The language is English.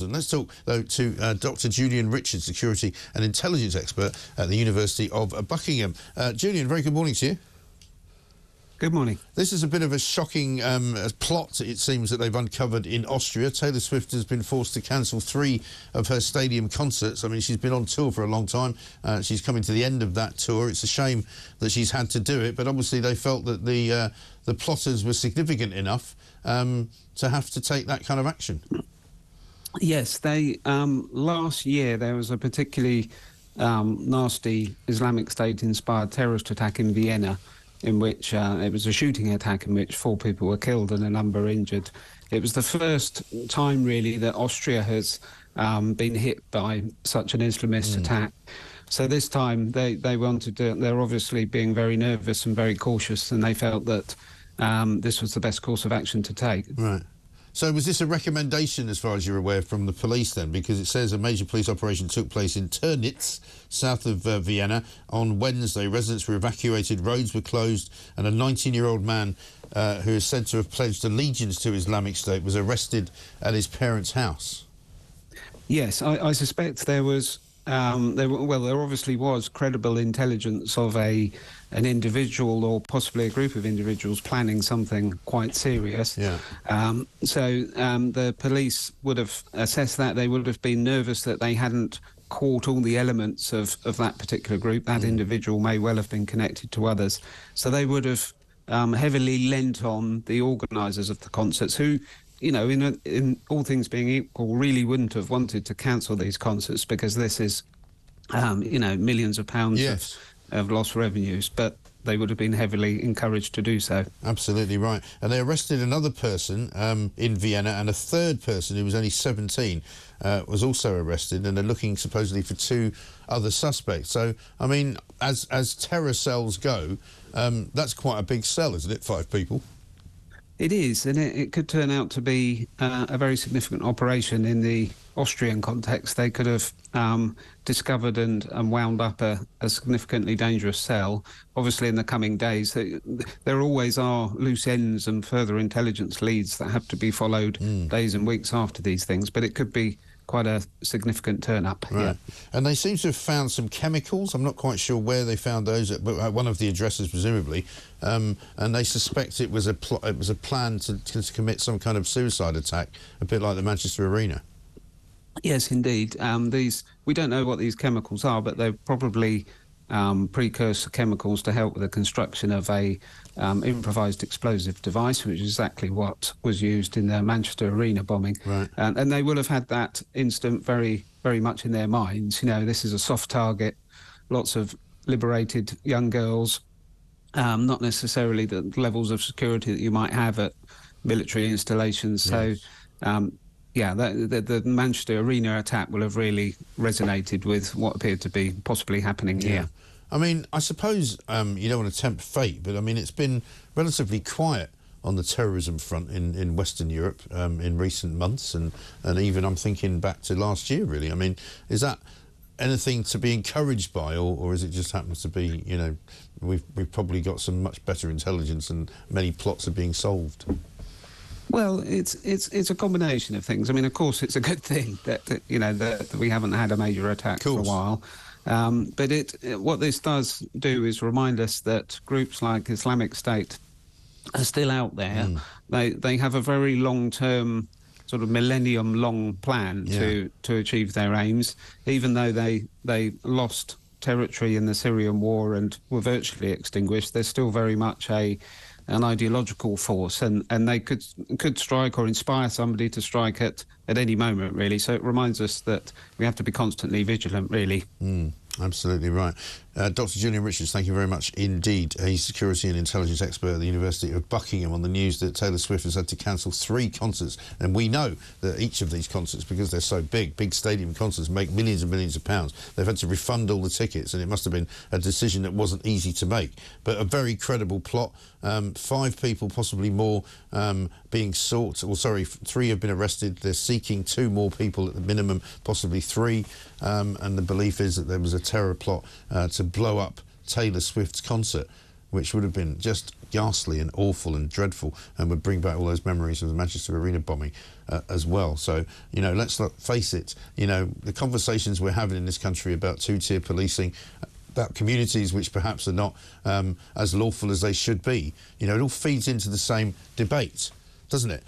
And let's talk, though, to Dr. Julian Richards, security and intelligence expert at the University of Buckingham. Julian, very good morning to you. Good morning. This is a bit of a shocking plot, it seems, that they've uncovered in Austria. Taylor Swift has been forced to cancel 3 of her stadium concerts. I mean, she's been on tour for a long time. She's coming to the end of that tour. It's a shame that she's had to do it, but obviously they felt that the plotters were significant enough to have to take that kind of action. Yes, they last year there was a particularly nasty Islamic State-inspired terrorist attack in Vienna, in which it was a shooting attack in which 4 people were killed and a number injured. It was the first time, really, that Austria has been hit by such an Islamist attack. So this time they wanted to, they're obviously being very nervous and very cautious, and they felt that this was the best course of action to take. Right. So was this a recommendation, as far as you're aware, from the police then? Because it says a major police operation took place in Turnitz, south of Vienna, on Wednesday. Residents were evacuated, roads were closed, and a 19-year-old man who is said to have pledged allegiance to Islamic State was arrested at his parents' house. Yes, I suspect there was... there obviously was credible intelligence of an individual or possibly a group of individuals planning something quite serious. Yeah. So the police would have assessed that. They would have been nervous that they hadn't caught all the elements of that particular group. That individual may well have been connected to others. So they would have heavily lent on the organisers of the concerts, who, you know, in all things being equal, really wouldn't have wanted to cancel these concerts, because this is, you know, millions of pounds of lost revenues, but they would have been heavily encouraged to do so. Absolutely right. And they arrested another person in Vienna, and a third person who was only 17 was also arrested, and they're looking supposedly for 2 other suspects. So, I mean, as terror cells go, that's quite a big cell, isn't it? 5 people. It is, and it could turn out to be a very significant operation in the Austrian context. They could have discovered and wound up a significantly dangerous cell. Obviously, in the coming days, there always are loose ends and further intelligence leads that have to be followed days and weeks after these things, but it could be quite a significant turn-up. Right. Yeah. And they seem to have found some chemicals. I'm not quite sure where they found those, but at one of the addresses, presumably. And they suspect it was a plan to commit some kind of suicide attack, a bit like the Manchester Arena. Yes, indeed. We don't know what these chemicals are, but they're probably precursor chemicals to help with the construction of a improvised explosive device, which is exactly what was used in the Manchester Arena bombing. Right. And they will have had that instant very, very much in their minds. You know, this is a soft target, lots of liberated young girls, not necessarily the levels of security that you might have at military installations. Yes. So, yeah, the Manchester Arena attack will have really resonated with what appeared to be possibly happening here. I mean, I suppose you don't want to tempt fate, but I mean, it's been relatively quiet on the terrorism front in Western Europe in recent months, and even I'm thinking back to last year, really. I mean, is that anything to be encouraged by, or is it just happens to be, you know, we've probably got some much better intelligence and many plots are being solved? Well, it's a combination of things. I mean, of course, it's a good thing that you know that we haven't had a major attack for a while. But what this does do is remind us that groups like Islamic State are still out there. They have a very long-term, sort of millennium-long plan to achieve their aims. Even though they lost territory in the Syrian war and were virtually extinguished, they're still very much an ideological force, and they could strike or inspire somebody to strike at any moment, really. So it reminds us that we have to be constantly vigilant, really. Absolutely right. Dr. Julian Richards, thank you very much indeed. He's security and intelligence expert at the University of Buckingham, on the news that Taylor Swift has had to cancel 3 concerts. And we know that each of these concerts, because they're so big stadium concerts, make millions and millions of pounds. They've had to refund all the tickets, and it must have been a decision that wasn't easy to make. But a very credible plot. 5 people, possibly more, being sought. Well, sorry, 3 have been arrested. They're seeking 2 more people at the minimum, possibly 3. And the belief is that there was a terror plot to blow up Taylor Swift's concert, which would have been just ghastly and awful and dreadful, and would bring back all those memories of the Manchester Arena bombing as well. So, you know, let's not face it, you know, the conversations we're having in this country about two-tier policing, about communities which perhaps are not as lawful as they should be, you know, it all feeds into the same debate, doesn't it?